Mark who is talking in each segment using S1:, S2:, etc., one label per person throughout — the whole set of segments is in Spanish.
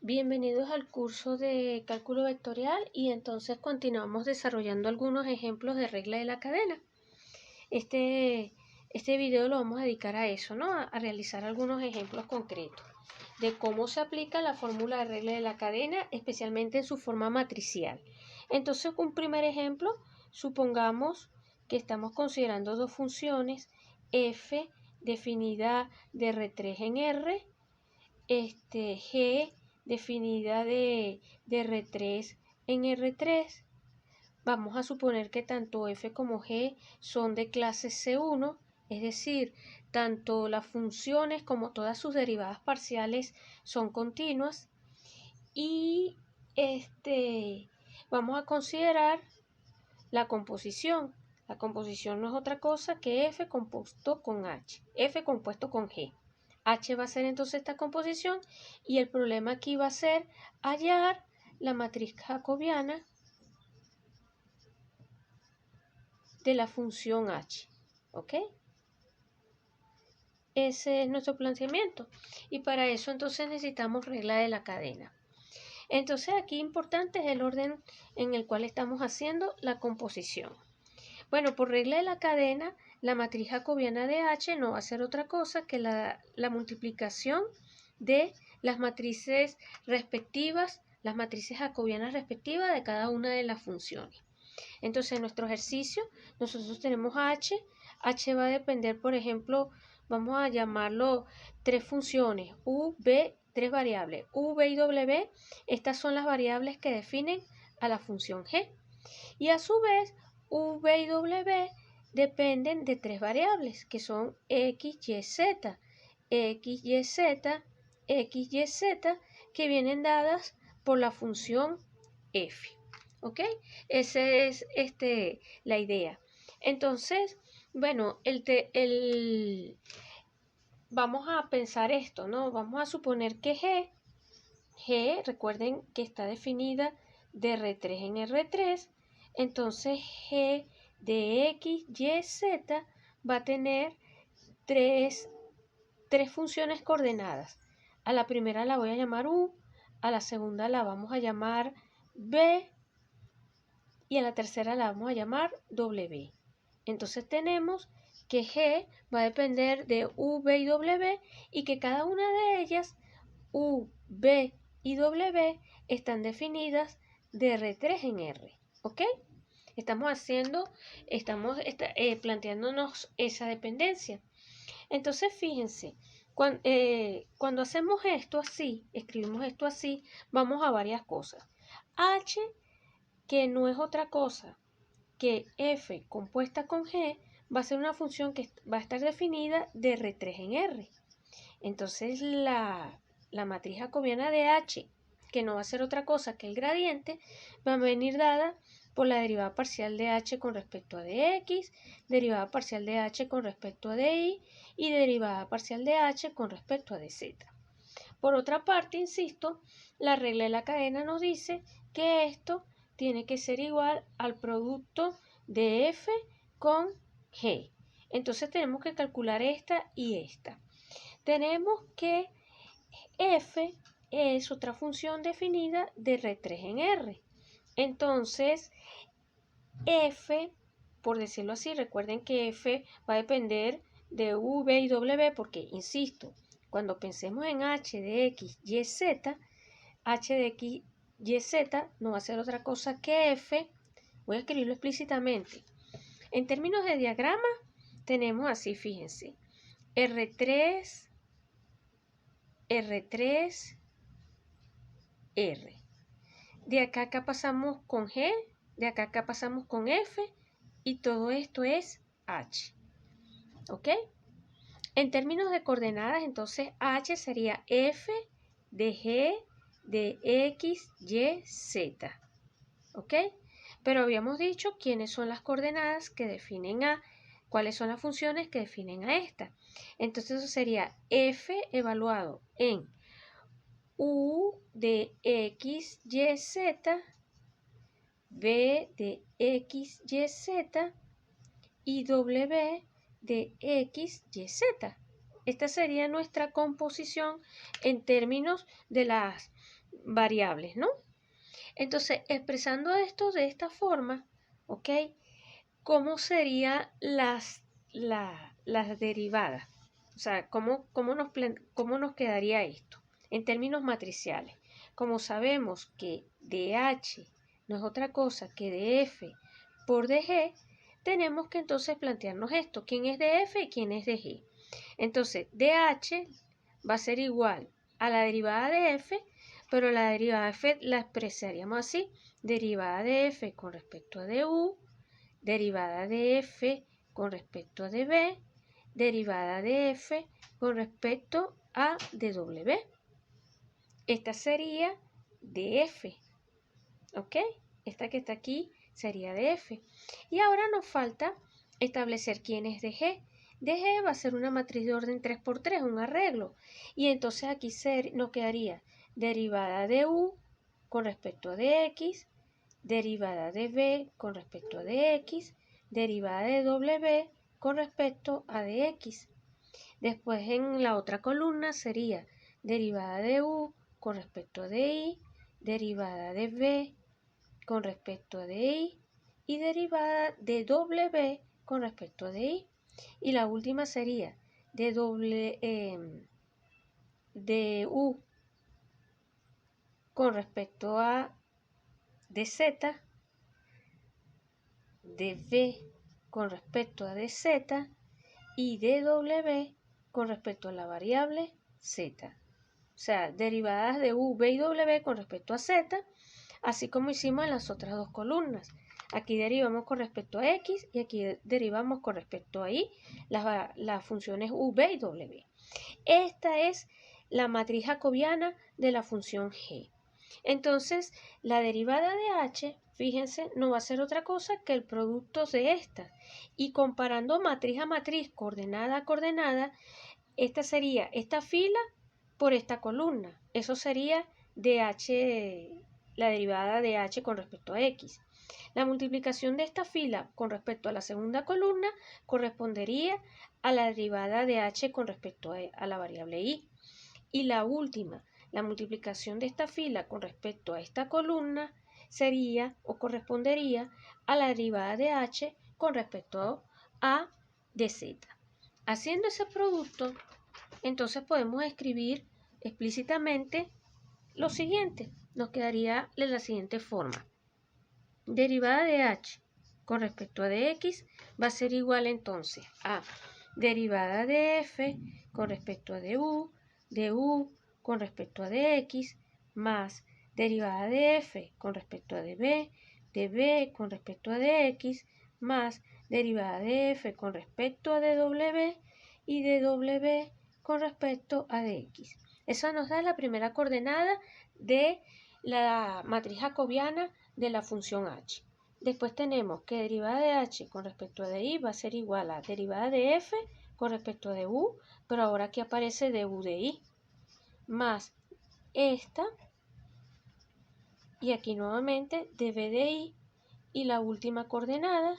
S1: Bienvenidos al curso de cálculo vectorial y entonces continuamos desarrollando algunos ejemplos de regla de la cadena. Este video lo vamos a dedicar a eso, ¿no? A realizar algunos ejemplos concretos de cómo se aplica la fórmula de regla de la cadena, especialmente en su forma matricial. Entonces, un primer ejemplo, supongamos que estamos considerando dos funciones, f definida de R3 en R, g definida de R3 en R3. Vamos a suponer que tanto f como g son de clase C1, es decir, tanto las funciones como todas sus derivadas parciales son continuas. Y vamos a considerar la composición. La composición no es otra cosa que f compuesto con h, f compuesto con g. H va a ser entonces esta composición y el problema aquí va a ser hallar la matriz jacobiana de la función h. ¿Ok? Ese es nuestro planteamiento. Y para eso entonces necesitamos regla de la cadena. Entonces aquí importante es el orden en el cual estamos haciendo la composición. Bueno, por regla de la cadena, la matriz jacobiana de H no va a ser otra cosa que la multiplicación de las matrices respectivas, las matrices jacobianas respectivas de cada una de las funciones. Entonces, en nuestro ejercicio, nosotros tenemos H. H va a depender, por ejemplo, vamos a llamarlo tres funciones, U, V, tres variables, U, V y W. Estas son las variables que definen a la función G. Y a su vez, U, V y W dependen de tres variables que son X, Y, Z. X, Y, Z, X, Y, Z, que vienen dadas por la función f. ¿Ok? Esa es la idea. Entonces, bueno, vamos a pensar esto, ¿no? Vamos a suponer que G, recuerden que está definida de R3 en R3, entonces G de X, Y, Z va a tener tres funciones coordenadas. A la primera la voy a llamar U, a la segunda la vamos a llamar B y a la tercera la vamos a llamar W. Entonces tenemos que G va a depender de U, V y W y que cada una de ellas, U, V y W, están definidas de R3 en R. ¿Ok? Estamos planteándonos esa dependencia. Entonces, fíjense, cuando hacemos esto así, escribimos esto así, vamos a varias cosas. H, que no es otra cosa que f compuesta con g, va a ser una función que va a estar definida de R3 en R. Entonces, la matriz jacobiana de h, que no va a ser otra cosa que el gradiente, va a venir dada por la derivada parcial de h con respecto a dx, derivada parcial de h con respecto a dy y derivada parcial de h con respecto a dz. Por otra parte, insisto, la regla de la cadena nos dice que esto tiene que ser igual al producto de f con g. Entonces tenemos que calcular esta y esta. Tenemos que f es otra función definida de R3 en R. Entonces, f, por decirlo así, recuerden que f va a depender de u, v y w porque, insisto, cuando pensemos en h de x, y, z, h de x, y, z no va a ser otra cosa que f. Voy a escribirlo explícitamente. En términos de diagrama, tenemos así, fíjense, R3, R3, R. De acá pasamos con G, de acá pasamos con F y todo esto es H. ¿Ok? En términos de coordenadas, entonces H sería F de G de X, Y, Z. ¿Ok? Pero habíamos dicho quiénes son las coordenadas que definen a, cuáles son las funciones que definen a esta. Entonces eso sería F evaluado en U de X, Y, Z, V de X, Y, Z y W de X, Y, Z. Esta sería nuestra composición en términos de las variables, ¿no? Entonces, expresando esto de esta forma, ¿ok? ¿Cómo serían las derivadas? O sea, ¿cómo nos quedaría esto en términos matriciales? Como sabemos que dH no es otra cosa que dF por dG, tenemos que entonces plantearnos esto. ¿Quién es dF y quién es dG? Entonces, dH va a ser igual a la derivada de f, pero la derivada de f la expresaríamos así: derivada de f con respecto a du, derivada de f con respecto a db, derivada de f con respecto a dw. Esta sería df, ¿ok? Esta que está aquí sería df. Y ahora nos falta establecer quién es dg. dg va a ser una matriz de orden 3×3, un arreglo. Y entonces aquí nos quedaría derivada de u con respecto a dx, derivada de b con respecto a dx, derivada de w con respecto a dx. Después en la otra columna sería derivada de u con respecto a di, derivada de b con respecto a di y derivada de w con respecto a di. Y la última sería de u con respecto a dz, dv con respecto a dz y dw con respecto a la variable z. O sea, derivadas de u, v y w con respecto a z, así como hicimos en las otras dos columnas. Aquí derivamos con respecto a x y aquí derivamos con respecto a y las funciones u, v y w. Esta es la matriz jacobiana de la función g. Entonces, la derivada de h, fíjense, no va a ser otra cosa que el producto de estas. Y comparando matriz a matriz, coordenada a coordenada, esta sería esta fila por esta columna. Eso sería dh, la derivada de h con respecto a x. La multiplicación de esta fila con respecto a la segunda columna correspondería a la derivada de h con respecto a la variable y. Y la última, la multiplicación de esta fila con respecto a esta columna sería o correspondería a la derivada de h con respecto a dz. Haciendo ese producto, entonces podemos escribir explícitamente lo siguiente. Nos quedaría de la siguiente forma: derivada de h con respecto a dx va a ser igual entonces a derivada de f con respecto a du, du con respecto a dx, más derivada de f con respecto a db, db con respecto a dx, más derivada de f con respecto a dw y dw con respecto a dx. Eso nos da la primera coordenada de la matriz jacobiana de la función h. Después tenemos que derivada de h con respecto a di va a ser igual a derivada de f con respecto a du, pero ahora aquí aparece du de i, más esta, y aquí nuevamente dv de i, y la última coordenada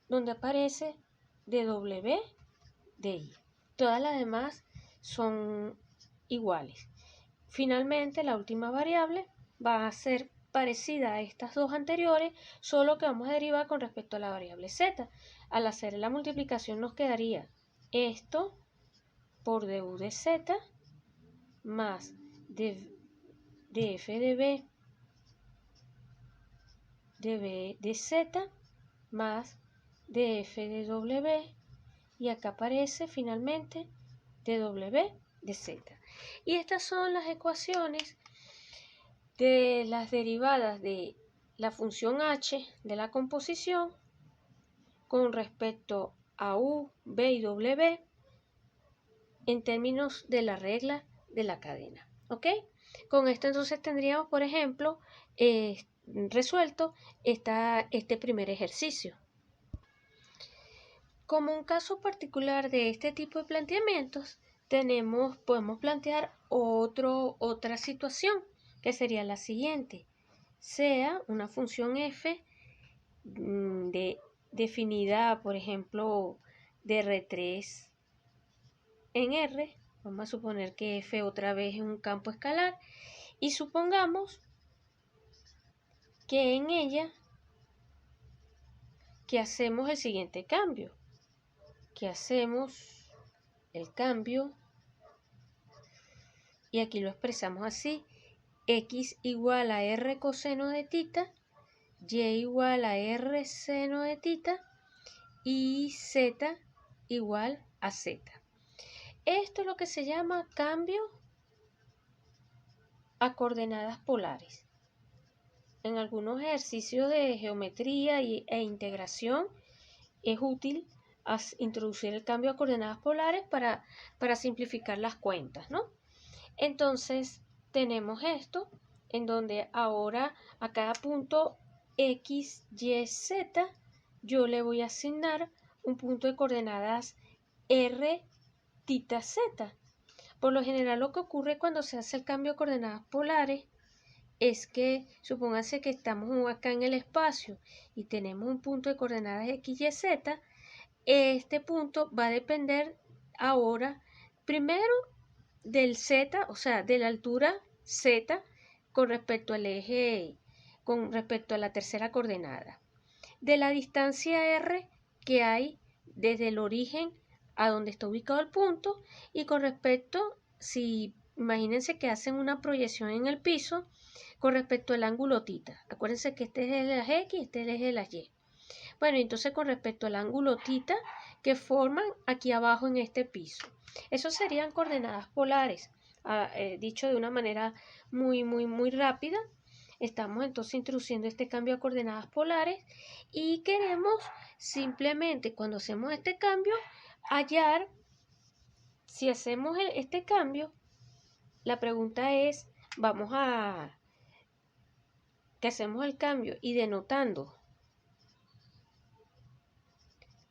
S1: donde aparece dw de i. Todas las demás son iguales. Finalmente, la última variable va a ser parecida a estas dos anteriores, solo que vamos a derivar con respecto a la variable z. Al hacer la multiplicación nos quedaría esto por du de z más df de b de z más df de w, y acá aparece finalmente dw de z. Y estas son las ecuaciones de las derivadas de la función h de la composición con respecto a u, v y w en términos de la regla de la cadena. ¿Ok? Con esto entonces tendríamos, por ejemplo, resuelto este primer ejercicio. Como un caso particular de este tipo de planteamientos, podemos plantear otra situación, que sería la siguiente: sea una función f definida, por ejemplo, de R3 en R. Vamos a suponer que f otra vez es un campo escalar Y supongamos que en ella que hacemos el siguiente cambio, que hacemos el cambio y aquí lo expresamos así: x igual a r coseno de tita, y igual a r seno de tita y z igual a z. Esto es lo que se llama cambio a coordenadas polares. En algunos ejercicios de geometría e integración es útil introducir el cambio a coordenadas polares para simplificar las cuentas, ¿no? Entonces tenemos esto, en donde ahora a cada punto x, y, z, yo le voy a asignar un punto de coordenadas r, tita, z. Por lo general lo que ocurre cuando se hace el cambio de coordenadas polares es que, supóngase que estamos acá en el espacio y tenemos un punto de coordenadas x, y, z, este punto va a depender ahora primero del z, o sea, de la altura z con respecto al eje, con respecto a la tercera coordenada, de la distancia r que hay desde el origen a donde está ubicado el punto, y con respecto, si imagínense que hacen una proyección en el piso, con respecto al ángulo tita. Acuérdense que este es el de las x, este es el eje de las y. Bueno, entonces con respecto al ángulo tita que forman aquí abajo en este piso. Esos serían coordenadas polares. Dicho de una manera muy rápida, estamos entonces introduciendo este cambio a coordenadas polares y queremos simplemente, cuando hacemos este cambio, hallar, si hacemos este cambio, la pregunta es, que hacemos el cambio y denotando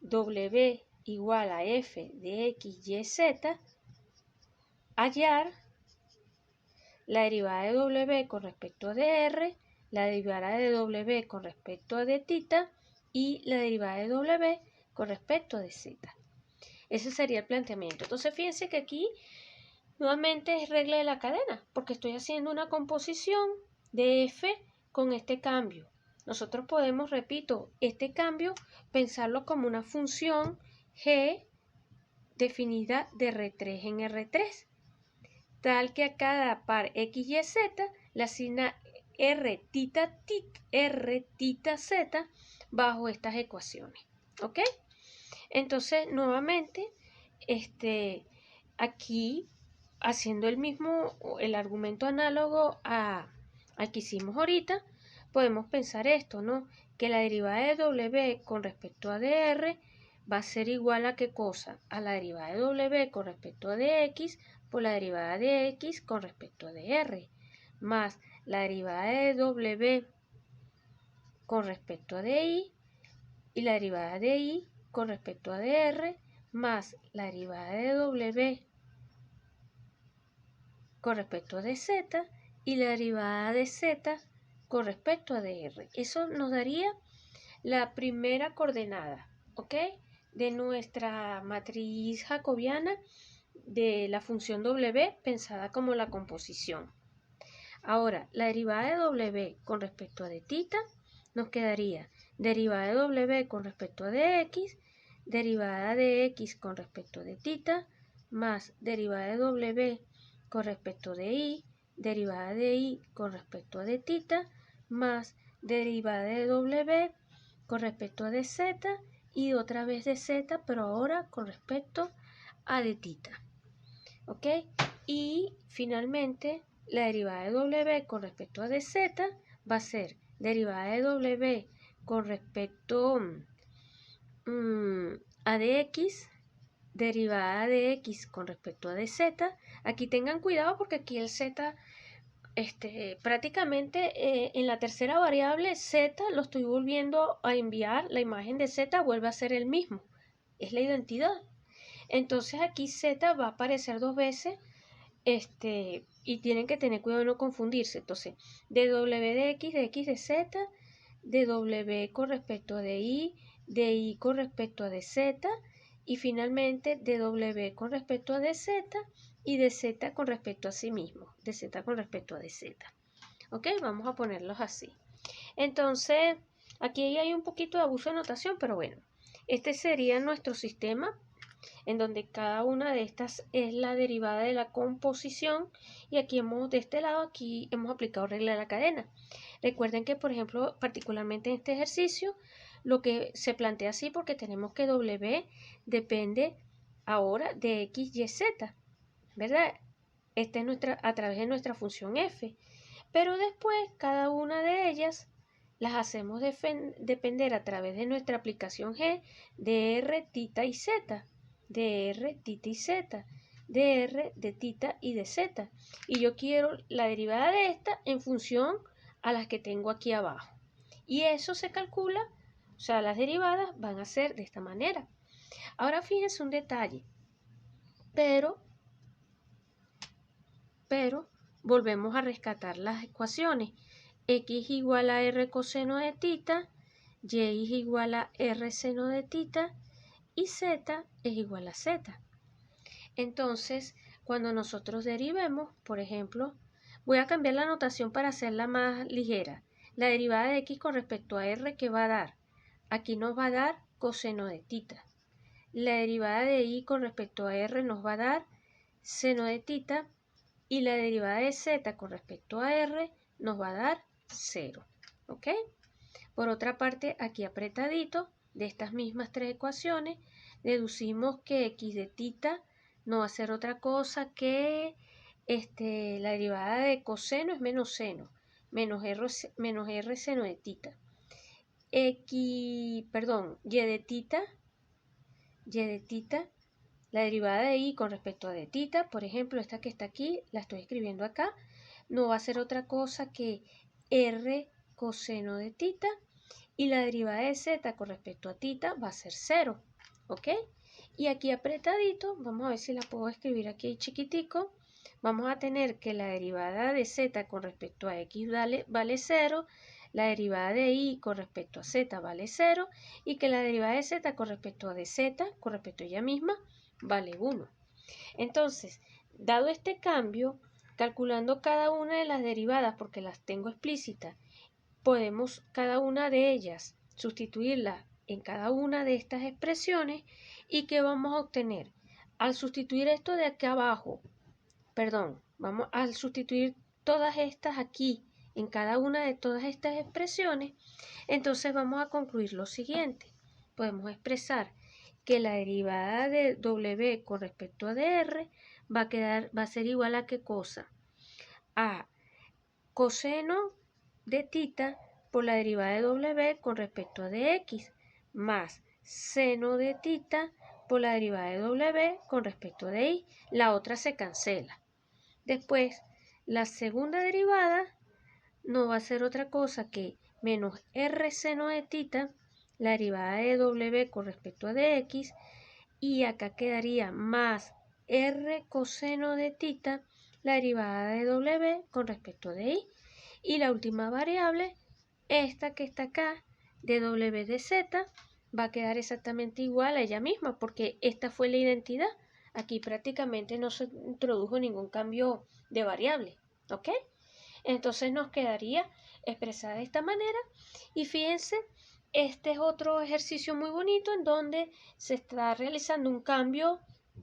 S1: W igual a f de x, y, z, hallar la derivada de W con respecto a dr, la derivada de W con respecto a dθ y la derivada de W con respecto a dz. Ese sería el planteamiento. Entonces fíjense que aquí nuevamente es regla de la cadena, porque estoy haciendo una composición de f con este cambio. Nosotros podemos, repito, este cambio pensarlo como una función g definida de R3 en R3, tal que a cada par x, y, z le asigna r tita z bajo estas ecuaciones. ¿Ok? Entonces, nuevamente, aquí haciendo el argumento análogo al que hicimos ahorita, podemos pensar esto, ¿no? Que la derivada de W con respecto a dr va a ser igual a ¿qué cosa? A la derivada de W con respecto a dx por la derivada de x con respecto a dr, más la derivada de W con respecto a di y la derivada de i con respecto a dr, más la derivada de W con respecto a dz y la derivada de z con respecto a dr. Eso nos daría la primera coordenada, ¿ok? De nuestra matriz jacobiana de la función W pensada como la composición. Ahora, la derivada de W con respecto a dθ nos quedaría derivada de W con respecto a dx, derivada de x con respecto a dθ, más derivada de W con respecto de i, derivada de i con respecto a dθ, más derivada de W con respecto a dz y otra vez de z, pero ahora con respecto a dθ. ¿Ok? Y finalmente la derivada de W con respecto a dz va a ser derivada de W con respecto a dx, derivada de x con respecto a dz. Aquí tengan cuidado porque aquí el z prácticamente en la tercera variable z lo estoy volviendo a enviar, la imagen de z vuelve a ser el mismo, es la identidad. Entonces aquí z va a aparecer dos veces y tienen que tener cuidado de no confundirse. Entonces de W de x de z, de W con respecto a de i con respecto a dz y finalmente de W con respecto a dz y de z con respecto a sí mismo, de z con respecto a dz. ¿Ok? Vamos a ponerlos así. Entonces, aquí hay un poquito de abuso de notación, pero bueno, este sería nuestro sistema en donde cada una de estas es la derivada de la composición y aquí de este lado aquí hemos aplicado regla de la cadena. Recuerden que, por ejemplo, particularmente en este ejercicio, lo que se plantea así porque tenemos que W depende ahora de X, Y, Z, ¿verdad? Esta es a través de nuestra función F. Pero después cada una de ellas las hacemos depender a través de nuestra aplicación G de R, tita y Z, de R, tita y Z, de R, de tita y de Z. Y yo quiero la derivada de esta en función a las que tengo aquí abajo. Y eso se calcula, o sea, las derivadas van a ser de esta manera. Ahora fíjense un detalle, pero volvemos a rescatar las ecuaciones. X igual a R coseno de tita, Y es igual a R seno de tita y Z es igual a Z. Entonces, cuando nosotros derivemos, por ejemplo, voy a cambiar la notación para hacerla más ligera. La derivada de X con respecto a R, ¿qué va a dar? Aquí nos va a dar coseno de tita. La derivada de Y con respecto a R nos va a dar seno de tita. Y la derivada de z con respecto a r nos va a dar 0. ¿Ok? Por otra parte, aquí apretadito, de estas mismas tres ecuaciones, deducimos que x de tita no va a ser otra cosa que la derivada de coseno es menos seno, menos r seno de tita. Y de tita, la derivada de y con respecto a de tita, por ejemplo, esta que está aquí, la estoy escribiendo acá, no va a ser otra cosa que r coseno de tita y la derivada de z con respecto a tita va a ser 0, ¿ok? Y aquí apretadito, vamos a ver si la puedo escribir aquí chiquitico, vamos a tener que la derivada de z con respecto a x vale 0, la derivada de y con respecto a z vale 0 y que la derivada de z con respecto a dz, con respecto a ella misma, vale 1. Entonces, dado este cambio, calculando cada una de las derivadas porque las tengo explícitas, podemos cada una de ellas sustituirla en cada una de estas expresiones y ¿qué vamos a obtener? Al sustituir esto de aquí abajo, al sustituir todas estas aquí en cada una de todas estas expresiones, entonces vamos a concluir lo siguiente. Podemos expresar que la derivada de W con respecto a dr va a ser igual a ¿qué cosa? A coseno de tita por la derivada de W con respecto a dx más seno de tita por la derivada de W con respecto a y. La otra se cancela. Después, la segunda derivada no va a ser otra cosa que menos r seno de tita, la derivada de W con respecto a dx, y acá quedaría más r coseno de tita, la derivada de W con respecto a y. Y la última variable, esta que está acá, de W de Z, va a quedar exactamente igual a ella misma, porque esta fue la identidad. Aquí prácticamente no se introdujo ningún cambio de variable, ¿ok? Entonces nos quedaría expresada de esta manera. Y fíjense, este es otro ejercicio muy bonito en donde se está realizando un cambio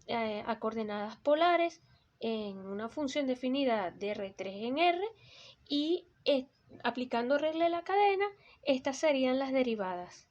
S1: a coordenadas polares en una función definida de R3 en R y aplicando regla de la cadena, estas serían las derivadas.